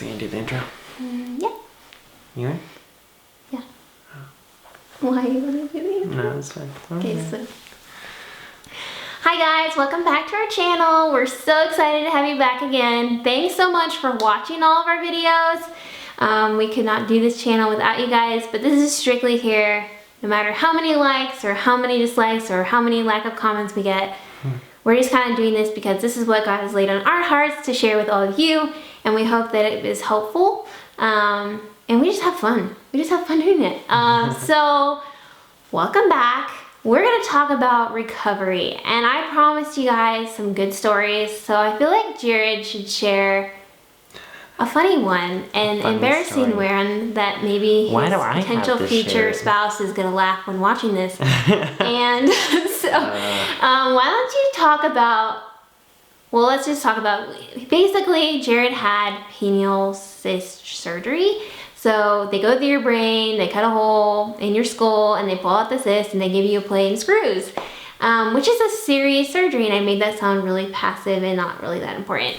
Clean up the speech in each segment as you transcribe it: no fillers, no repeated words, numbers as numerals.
So you gonna do the intro? Yeah. You are? Yeah. Why you want to do the intro? No, it's fine. Okay, so. Hi guys, welcome back to our channel. We're so excited to have you back again. Thanks so much for watching all of our videos. We could not do this channel without you guys, but this is strictly here. No matter how many likes or how many dislikes or how many lack of comments we get, we're just kind of doing this because this is what God has laid on our hearts to share with all of you, and we hope that it is helpful. And we just have fun. We just have fun doing it. So, welcome back. We're going to talk about recovery, and I promised you guys some good stories, so I feel like Jared should share a funny one, an embarrassing one that maybe his potential future spouse is going to laugh when watching this. And so, why don't you talk about, well, let's just talk about, basically Jared had pineal cyst surgery. So they go through your brain, they cut a hole in your skull, and they pull out the cyst, and they give you a plate and screws, which is a serious surgery, and I made that sound really passive and not really that important.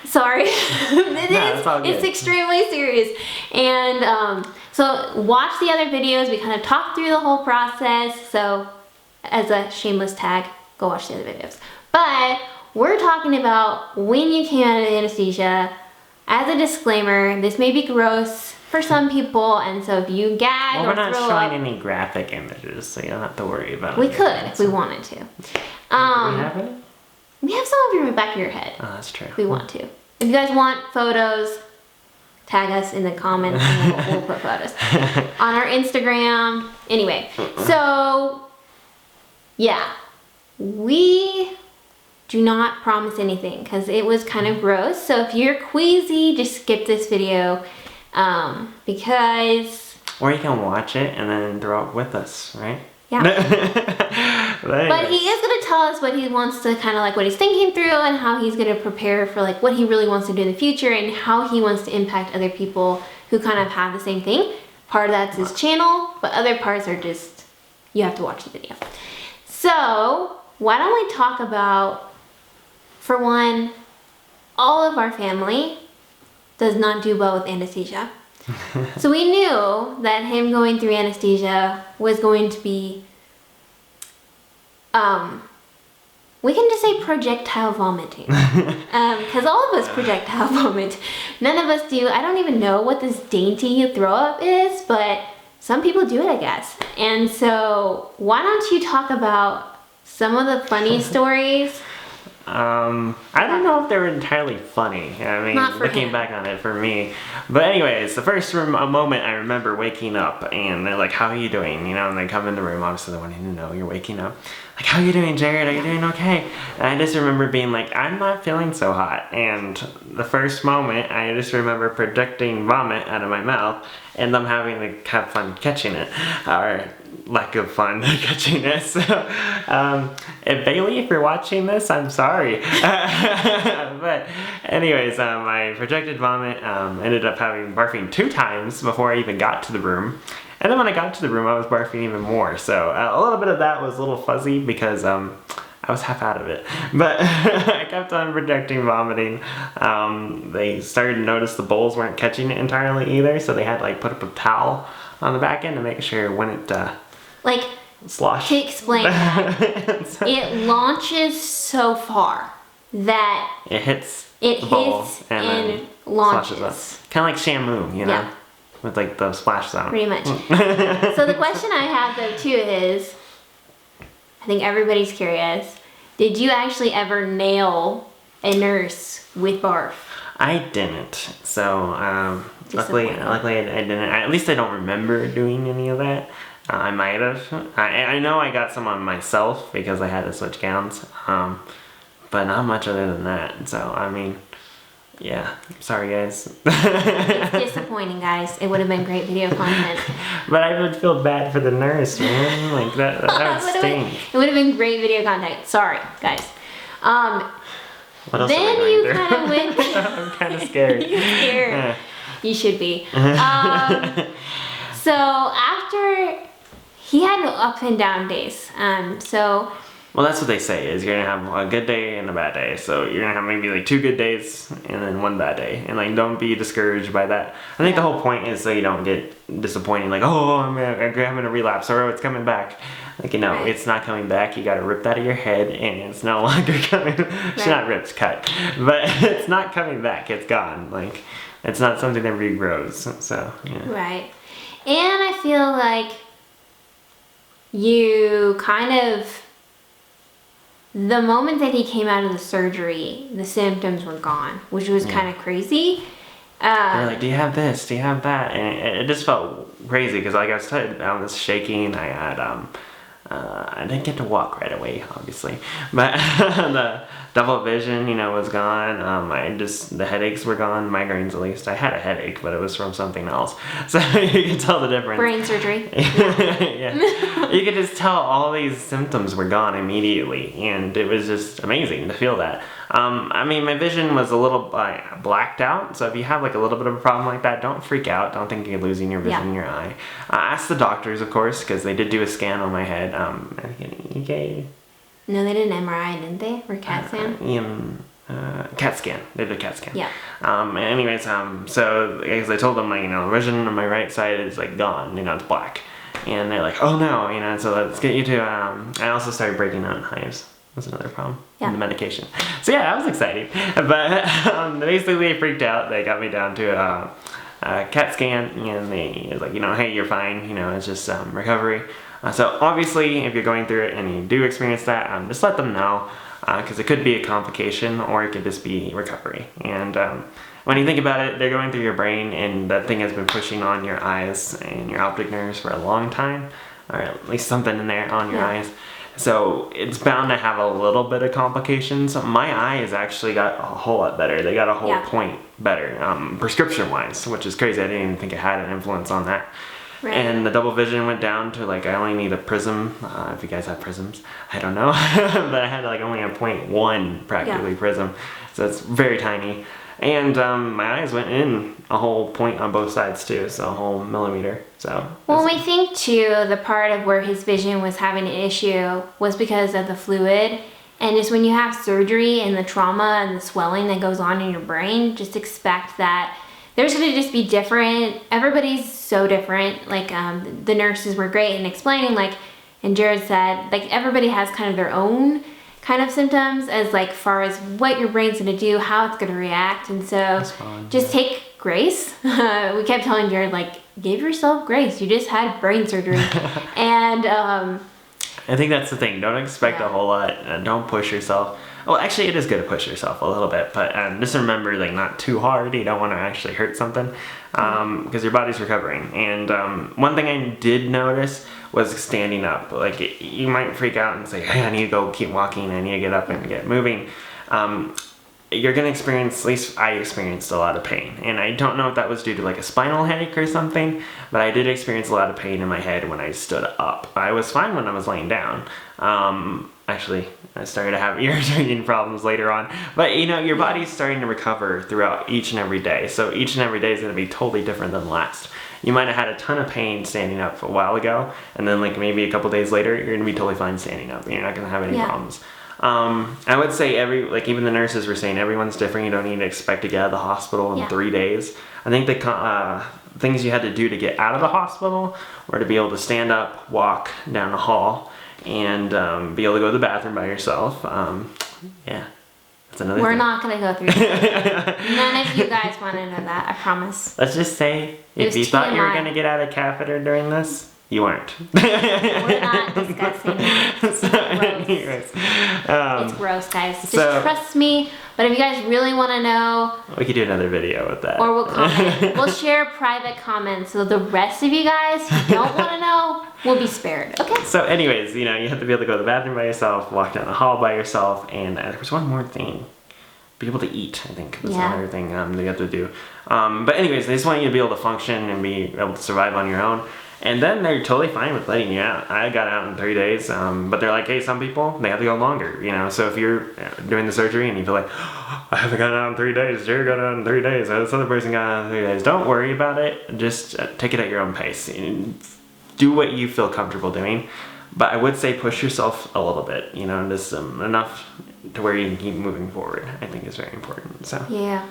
Sorry. It's extremely serious. And so watch the other videos. We kind of talk through the whole process. So as a shameless tag, go watch the other videos. But we're talking about when you came out of anesthesia. As a disclaimer, this may be gross for some people, and so if you gag or throw up... We're not showing any graphic images, so you don't have to worry about it. We could if we wanted to. Do we have it? We have some of you in the back of your head. Oh, that's true. If we want to. If you guys want photos, tag us in the comments and we'll put photos. On our Instagram. Anyway, so yeah. We do not promise anything because it was kind of gross. So if you're queasy, just skip this video because... Or you can watch it and then throw up with us, right? Yeah. But he is going to tell us what he wants to kind of like what he's thinking through and how he's going to prepare for like what he really wants to do in the future and how he wants to impact other people who kind of have the same thing. Part of that's his channel, but other parts are just, you have to watch the video. So why don't we talk about, for one, all of our family does not do well with anesthesia. So we knew that him going through anesthesia was going to be, we can just say projectile vomiting. Because all of us projectile vomit. None of us do. I don't even know what this dainty throw up is, but some people do it, I guess. And so why don't you talk about some of the funny stories? I don't know if they were entirely funny. I mean, looking back on it for me. But anyways, the first moment I remember waking up and they're like, how are you doing? You know, and they come in the room, obviously they wanting to know you're waking up. Like, how are you doing, Jared? Are you doing okay? And I just remember being like, I'm not feeling so hot. And the first moment, I just remember projecting vomit out of my mouth and them having to have fun catching it. Or lack of fun catching it. So, and Bailey, if you're watching this, I'm sorry. But anyways, I projected vomit, ended up barfing 2 times before I even got to the room. And then when I got to the room, I was barfing even more. So a little bit of that was a little fuzzy because I was half out of it. But I kept on projecting vomiting. They started to notice the bowls weren't catching it entirely either. So they had to like put up a towel on the back end to make sure it wouldn't slosh. To explain that, it launches so far that it hits and launches. Kind of like Shamu, you know? Yeah. With like the splash sound. Pretty much. So the question I have though too is, I think everybody's curious, did you actually ever nail a nurse with barf? I didn't. So luckily I didn't. At least I don't remember doing any of that. I might have. I know I got some on myself because I had to switch gowns. But not much other than that. So I mean, yeah, sorry guys. It's disappointing, guys. It would have been great video content. But I would feel bad for the nurse, man. Like that would stink. It would have been great video content. Sorry, guys. What else then you kind of went. I'm kind of scared. You're scared. You should be. So after he had up and down days. So Well, that's what they say, is you're gonna have a good day and a bad day. So you're gonna have maybe like 2 good days and then 1 bad day. And like, don't be discouraged by that. I think the whole point is so you don't get disappointed, like, oh, I'm having a relapse, or oh, it's coming back. Like, you know, it's not coming back. You gotta rip that out of your head, and it's no longer coming. It's not ripped, cut. But it's not coming back. It's gone. Like, it's not something that regrows. So, yeah. Right. And I feel like you kind of, the moment that he came out of the surgery, the symptoms were gone, which was kind of crazy. They're like, do you have this? Do you have that? And it just felt crazy because, like I said, I was shaking. I had, I didn't get to walk right away, obviously, but the double vision, you know, was gone. The headaches were gone, migraines at least. I had a headache, but it was from something else. So you can tell the difference. Brain surgery. Yeah. You could just tell all these symptoms were gone immediately, and it was just amazing to feel that. I mean, my vision was a little blacked out, so if you have like a little bit of a problem like that, don't freak out. Don't think you're losing your vision in your eye. Ask the doctors, of course, because they did do a scan on my head. No, they did an MRI, didn't they? Or CAT scan? CAT scan. They did a CAT scan. Yeah. Anyways, so as I told them, like, you know, vision on my right side is like gone. You know, it's black, and they're like, oh no, you know. So let's get you to. I also started breaking out in hives. That's another problem. Yeah. The medication. So yeah, I was excited, but basically they freaked out. They got me down to a CAT scan, and they was like, you know, hey, you're fine. You know, it's just recovery. So obviously, if you're going through it and you do experience that, just let them know, because it could be a complication or it could just be recovery. And when you think about it, they're going through your brain, and that thing has been pushing on your eyes and your optic nerves for a long time, or at least something in there on your eyes. So it's bound to have a little bit of complications. My eyes actually got a whole lot better. They got a whole point better, prescription-wise, which is crazy. I didn't even think it had an influence on that. Right. And the double vision went down to like, I only need a prism. If you guys have prisms, I don't know. But I had like only a 0.1 practically prism. So it's very tiny. And my eyes went in a whole point on both sides too. So a whole millimeter. So. Well, we think too, the part of where his vision was having an issue was because of the fluid. And just when you have surgery and the trauma and the swelling that goes on in your brain, just expect that there's going to just be different. Everybody's so different. Like the nurses were great in explaining, like, and Jared said, like, everybody has kind of their own kind of symptoms as like far as what your brain's going to do, how it's going to react. And so just take grace. We kept telling Jared, like, give yourself grace. You just had brain surgery. And I think that's the thing. Don't expect a whole lot. Don't push yourself. Well, actually, it is good to push yourself a little bit, but just remember, like, not too hard. You don't want to actually hurt something, because your body's recovering. And one thing I did notice was standing up. Like, you might freak out and say, hey, I need to go keep walking. I need to get up and get moving. You're going to experience, at least I experienced a lot of pain. And I don't know if that was due to like a spinal headache or something, but I did experience a lot of pain in my head when I stood up. I was fine when I was laying down. Actually, I started to have irritating problems later on. But you know, your body's starting to recover throughout each and every day. So each and every day is going to be totally different than last. You might have had a ton of pain standing up a while ago, and then like maybe a couple days later, you're going to be totally fine standing up. You're not going to have any problems. I would say even the nurses were saying everyone's different. You don't need to expect to get out of the hospital in 3 days. I think the things you had to do to get out of the hospital were to be able to stand up, walk down the hall, and be able to go to the bathroom by yourself. That's another thing. We're not going to go through that. None of you guys want to know that, I promise. Let's just say, if you thought you were going to get out of catheter during this, you weren't. We're not discussing that. It's gross. It's gross, guys. Just trust me. But if you guys really want to know, we could do another video with that. Or we'll comment. We'll share private comments, so the rest of you guys who don't want to know will be spared. Okay. So, anyways, you know, you have to be able to go to the bathroom by yourself, walk down the hall by yourself, and there was one more thing. Be able to eat, I think, was another thing that you have to do. But anyways, they just want you to be able to function and be able to survive on your own. And then they're totally fine with letting you out. I got out in 3 days, but they're like, hey, some people, they have to go longer, you know. So if you're doing the surgery and you feel like, oh, I haven't gotten out in 3 days, Jerry got out in 3 days, this other person got out in 3 days, don't worry about it. Just take it at your own pace. Do what you feel comfortable doing. But I would say push yourself a little bit, you know, just enough to where you can keep moving forward. I think is very important. So yeah.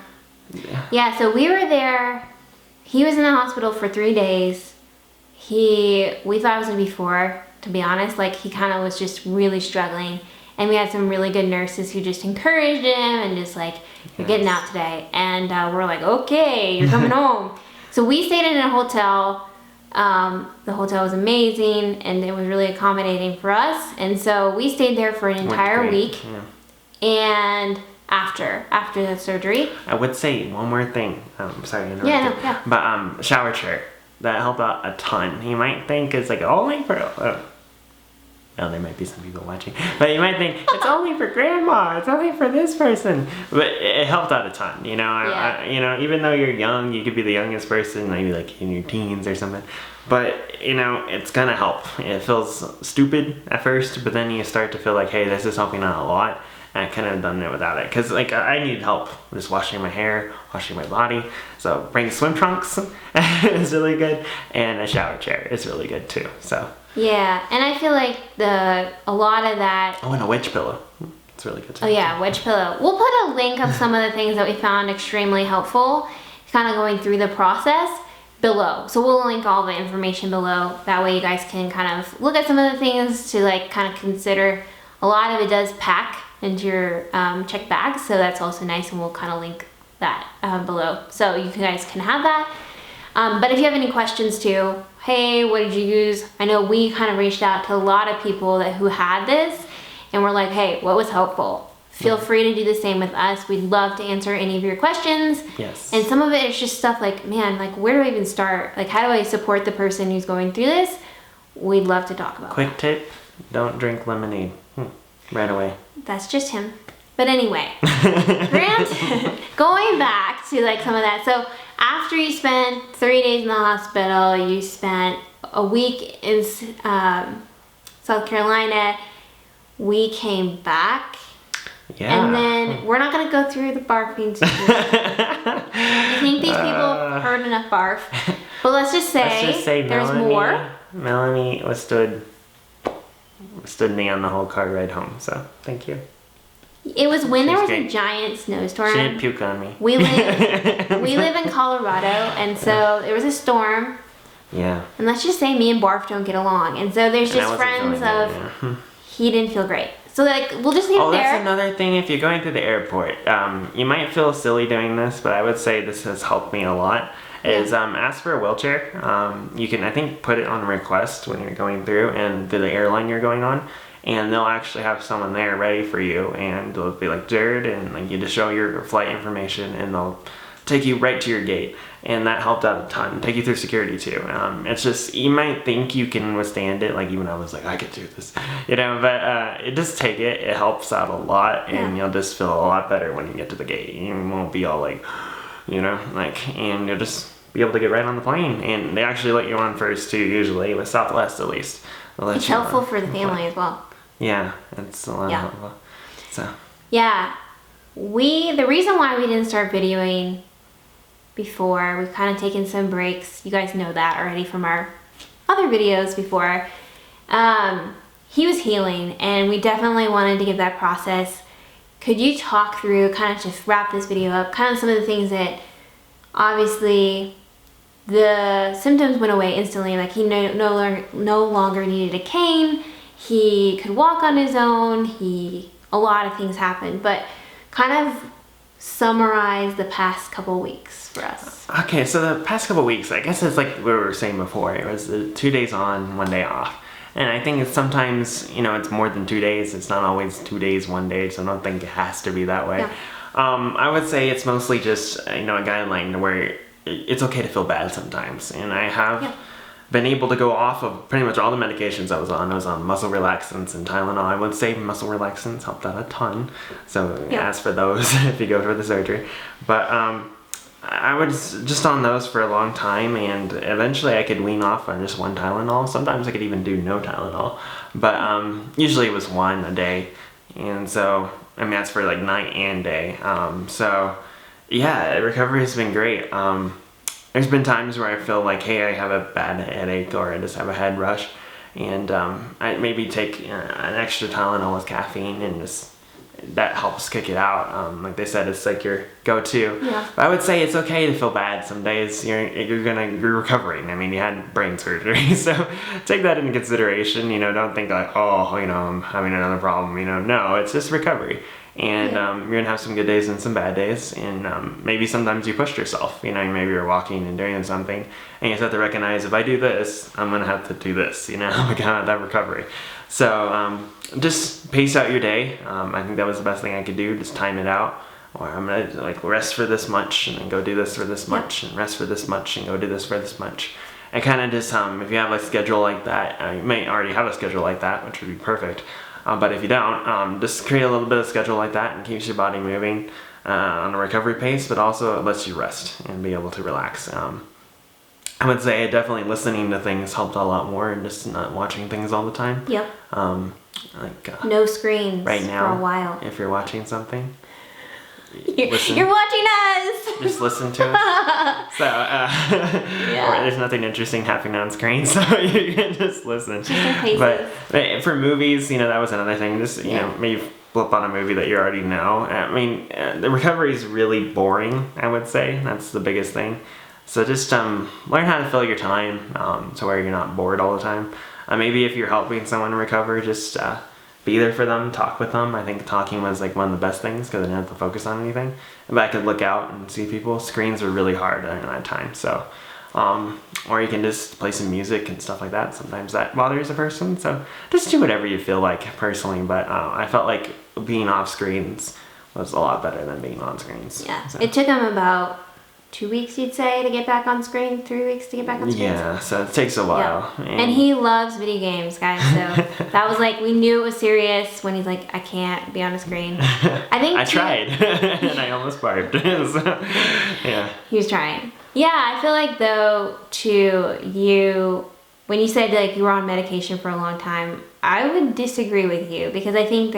So we were there. He was in the hospital for 3 days. We thought it was gonna be 4, to be honest. Like, he kind of was just really struggling, and we had some really good nurses who just encouraged him and just like, you're getting out today. And we're like, okay, you're coming home. So we stayed in a hotel. The hotel was amazing, and it was really accommodating for us. And so we stayed there for an entire week. And after the surgery, I would say one more thing. Sorry to interrupt. Yeah. But shower chair, that helped out a ton. You might think it's like only for well, there might be some people watching, but you might think it's only for grandma, it's only for this person, but it helped out a ton. You know, you know, even though you're young, you could be the youngest person, maybe like in your teens or something, but you know, it's gonna help. It feels stupid at first, but then you start to feel like, hey, this is helping out a lot. And I couldn't have done it without it, because like I need help just washing my hair, washing my body. So bring swim trunks is really good, and a shower chair is really good too. So yeah, and I feel like a lot of that. Oh, and a wedge pillow. It's really good too. Oh yeah, wedge pillow. We'll put a link of some of the things that we found extremely helpful, kind of going through the process below. So we'll link all the information below. That way you guys can kind of look at some of the things to like kind of consider. A lot of it does pack into your check bag, so that's also nice, and we'll kind of link that below, so you guys can have that. But if you have any questions too, hey, what did you use? I know we kind of reached out to a lot of people who had this, and we're like, hey, what was helpful? Feel free to do the same with us. We'd love to answer any of your questions. Yes. And some of it is just stuff like, man, like, where do I even start? Like, how do I support the person who's going through this? We'd love to talk about Quick tip, don't drink lemonade right away. That's just him. But anyway, Grant, going back to like some of that. So after you spent 3 days in the hospital, you spent a week in South Carolina. We came back. Yeah. And then we're not gonna go through the barfing situation. I think these people have heard enough barf. But let's just say there's more. Melanie stood me on the whole car ride home, so thank you. It was when there was a giant snowstorm. She didn't puke on me. We live in Colorado, and so there was a storm. Yeah. And let's just say me and Barf don't get along, and so there's just friends of he didn't feel great. So like we'll just leave it there. That's another thing. If you're going through the airport, you might feel silly doing this, but I would say this has helped me a lot. Is ask for a wheelchair. You can, I think, put it on request when you're going through and through the airline you're going on, and they'll actually have someone there ready for you, and they'll be like, Jared, and like you just show your flight information, and they'll take you right to your gate, and that helped out a ton. Take you through security too. It's just, you might think you can withstand it, like even I was like, I could do this, you know, but just take it. It helps out a lot, and you'll just feel a lot better when you get to the gate. You won't be all like, you know, like, and you'll just be able to get right on the plane, and they actually let you on first too, usually with Southwest at least. It's helpful for the family as well. Yeah, it's a lot helpful. So yeah, the reason why we didn't start videoing before, we've kind of taken some breaks. You guys know that already from our other videos before. He was healing, and we definitely wanted to give that process. Could you talk through, kind of just wrap this video up, kind of some of the things that obviously the symptoms went away instantly, like he no longer needed a cane, he could walk on his own, a lot of things happened, but kind of summarize the past couple weeks for us. Okay, so the past couple weeks, I guess it's like we were saying before, it was 2 days on, 1 day off. And I think it's sometimes, you know, it's more than 2 days. It's not always 2 days, 1 day, so I don't think it has to be that way. Yeah. I would say it's mostly just, you know, a guideline where it's okay to feel bad sometimes. And I have been able to go off of pretty much all the medications I was on. I was on muscle relaxants and Tylenol. I would say muscle relaxants helped out a ton. So ask for those if you go for the surgery. But I was just on those for a long time, and eventually I could wean off on just one Tylenol. Sometimes I could even do no Tylenol. But usually it was one a day. And so, I mean, that's for like night and day. So yeah, recovery has been great. There's been times where I feel like, hey, I have a bad headache, or I just have a head rush, And I maybe take an extra Tylenol with caffeine, and just that helps kick it out. Like they said, it's like your go-to. Yeah. But I would say it's okay to feel bad some days. You're recovering. I mean, you had brain surgery, so take that into consideration. You know, don't think like, oh, you know, I'm having another problem. You know, no, it's just recovery. And you're gonna have some good days and some bad days, and maybe sometimes you pushed yourself. You know, maybe you're walking and doing something, and you just have to recognize, if I do this, I'm gonna have to do this. You know, kind of that recovery. So just pace out your day. I think that was the best thing I could do. Just time it out. Or I'm gonna like rest for this much, and then go do this for this much, and rest for this much, and go do this for this much. And kind of just if you have a schedule like that, you may already have a schedule like that, which would be perfect. But if you don't, just create a little bit of schedule like that, and keeps your body moving on a recovery pace, but also it lets you rest and be able to relax. I would say definitely listening to things helped a lot more, and just not watching things all the time. Yep. Like no screens right now, for a while. If you're watching something, you're watching us. Just listen to us. So, or there's nothing interesting happening on screen, so you can just listen. But for movies, you know, that was another thing. Just you know, maybe flip on a movie that you already know. I mean, the recovery is really boring, I would say. That's the biggest thing. So just learn how to fill your time to where you're not bored all the time. Maybe if you're helping someone recover, just be there for them, talk with them. I think talking was like one of the best things, because I didn't have to focus on anything. But I could look out and see people. Screens are really hard during that time. So, or you can just play some music and stuff like that. Sometimes that bothers a person. So just do whatever you feel like personally. But I felt like being off screens was a lot better than being on screens. Yeah, so. It took him about 2 weeks, you'd say, to get back on screen. 3 weeks to get back on screen. Yeah, so it takes a while. Yeah. And he loves video games, guys. So that was like, we knew it was serious when he's like, I can't be on a screen. I tried, and I almost barfed. So, yeah. He was trying. Yeah, I feel like though, too, when you said like you were on medication for a long time, I would disagree with you, because I think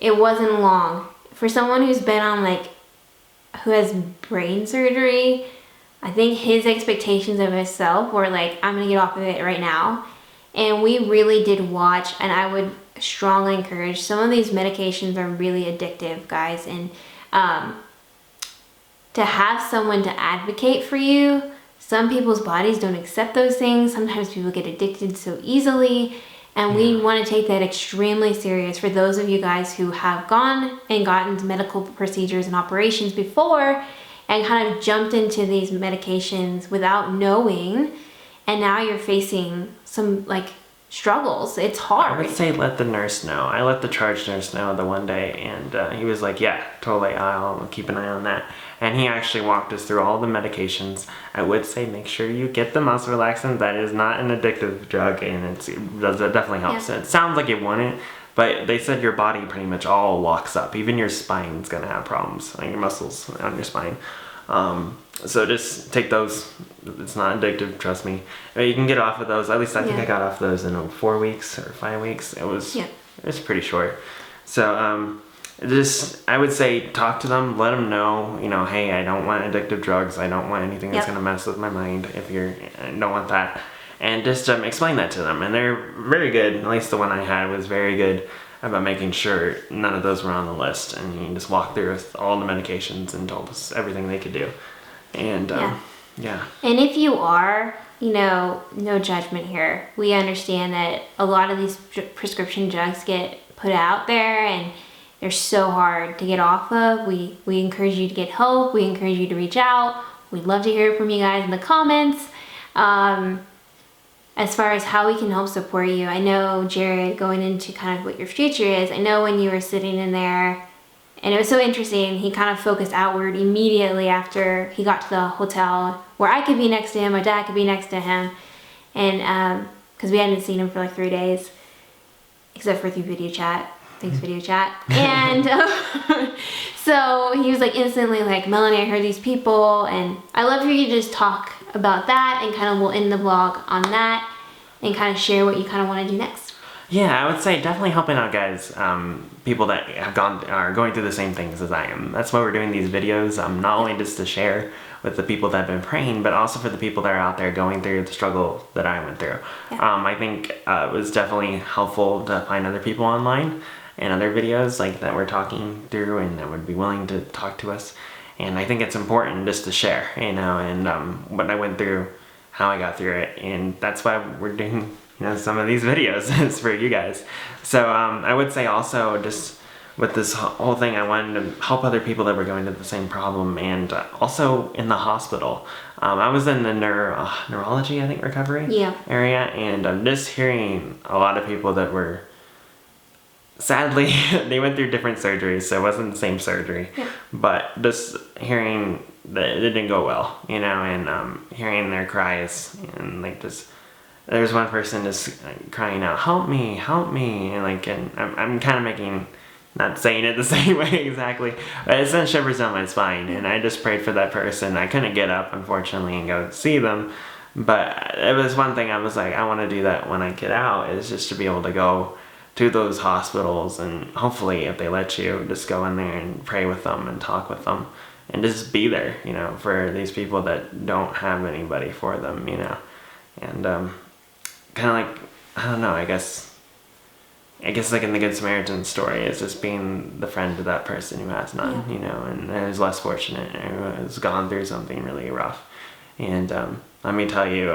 it wasn't long. For someone who's been on who has brain surgery, I think his expectations of himself were like, I'm gonna get off of it right now. And we really did watch, and I would strongly encourage, some of these medications are really addictive, guys. And to have someone to advocate for you, some people's bodies don't accept those things. Sometimes people get addicted so easily. And we want to take that extremely serious. For those of you guys who have gone and gotten medical procedures and operations before and kind of jumped into these medications without knowing, and now you're facing some struggles. It's hard. I would say let the nurse know. I let the charge nurse know the one day, and he was like, yeah, totally, I'll keep an eye on that. And he actually walked us through all the medications. I would say make sure you get the muscle relaxant. That is not an addictive drug, and it definitely helps. Yeah. It sounds like it wouldn't, but they said your body pretty much all locks up. Even your spine's going to have problems, like your muscles on your spine. So just take those. It's not addictive, trust me. You can get off of those. At least I think I got off those in 4 weeks or 5 weeks. It was pretty short. So I would say talk to them, let them know, hey, I don't want addictive drugs. I don't want anything that's going to mess with my mind. I don't want that. And just explain that to them. And they're very good. At least the one I had was very good about making sure none of those were on the list. And you just walked through with all the medications and told us everything they could do. And And if you are, no judgment here. We understand that a lot of these prescription drugs get put out there, and they're so hard to get off of. We encourage you to get help. We encourage you to reach out. We'd love to hear from you guys in the comments. As far as how we can help support you, I know, Jared, going into kind of what your future is, I know when you were sitting in there, and it was so interesting, he kind of focused outward immediately after he got to the hotel, where I could be next to him, my dad could be next to him, and because we hadn't seen him for 3 days, except for through video chat. Thanks, video chat. And so he was instantly Melanie, I heard these people, and I love for you to just talk about that, and kind of we'll end the vlog on that, and kind of share what you kind of want to do next. Yeah, I would say definitely helping out guys, people that are going through the same things as I am. That's why we're doing these videos, not only just to share with the people that have been praying, but also for the people that are out there going through the struggle that I went through. Yeah. I think it was definitely helpful to find other people online and other videos like that we're talking through and that would be willing to talk to us. And I think it's important just to share, you know, and what I went through, how I got through it, and that's why we're doing, you know, some of these videos is for you guys. So I would say also just with this whole thing, I wanted to help other people that were going through the same problem, and also in the hospital. I was in the neurology, I think, recovery area, and just hearing a lot of people that were, sadly, they went through different surgeries, so it wasn't the same surgery, but just hearing that it didn't go well, you know, and hearing their cries, and like just, there's one person just crying out, help me, and like, and I'm kind of making, not saying it the same way exactly, but it sent shivers down my spine, and I just prayed for that person. I couldn't get up, unfortunately, and go see them, but it was one thing I was like, I want to do that when I get out, is just to be able to go to those hospitals, and hopefully if they let you, just go in there and pray with them and talk with them and just be there, you know, for these people that don't have anybody for them, you know. And kind of like, I don't know, I guess like in the Good Samaritan story, it's just being the friend to that person who has none, you know, and is less fortunate, and has gone through something really rough. And let me tell you,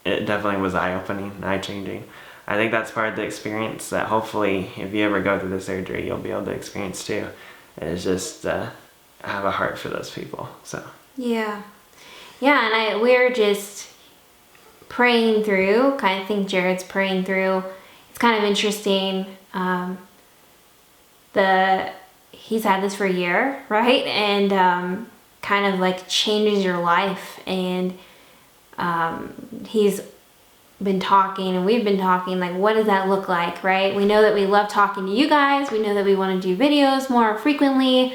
it definitely was eye-opening, eye-changing. I think that's part of the experience that hopefully, if you ever go through the surgery, you'll be able to experience too. Is just have a heart for those people. So yeah, and we're just praying through. Kind of think Jared's praying through. It's kind of interesting. He's had this for a year, right? And kind of like changes your life, and he's been talking, and we've been talking, like, what does that look like, right? We know that we love talking to you guys. We know that we want to do videos more frequently.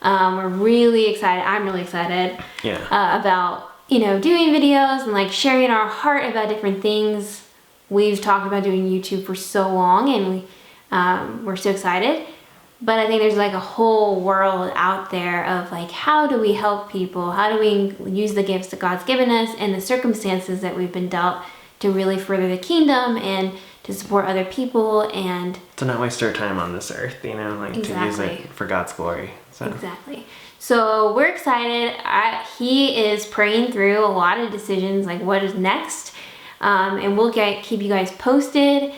We're really excited. I'm really excited about, you know, doing videos and like sharing our heart about different things. We've talked about doing YouTube for so long, and we're so excited. But I think there's like a whole world out there of like, how do we help people? How do we use the gifts that God's given us and the circumstances that we've been dealt to really further the kingdom and to support other people, and to not waste our time on this earth, you know, like to use it for God's glory. So. Exactly. So we're excited. He is praying through a lot of decisions, like what is next, and we'll keep you guys posted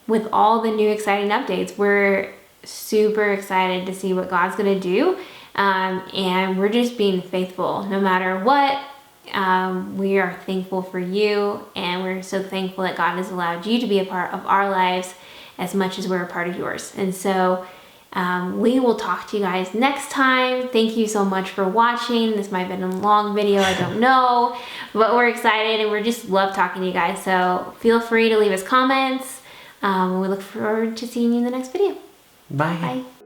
with all the new exciting updates. We're super excited to see what God's gonna do, and we're just being faithful no matter what. We are thankful for you, and we're so thankful that God has allowed you to be a part of our lives as much as we're a part of yours. And so we will talk to you guys next time. Thank you so much for watching. This might have been a long video, I don't know, but we're excited, and we just love talking to you guys. So feel free to leave us comments. We look forward to seeing you in the next video. Bye. Bye.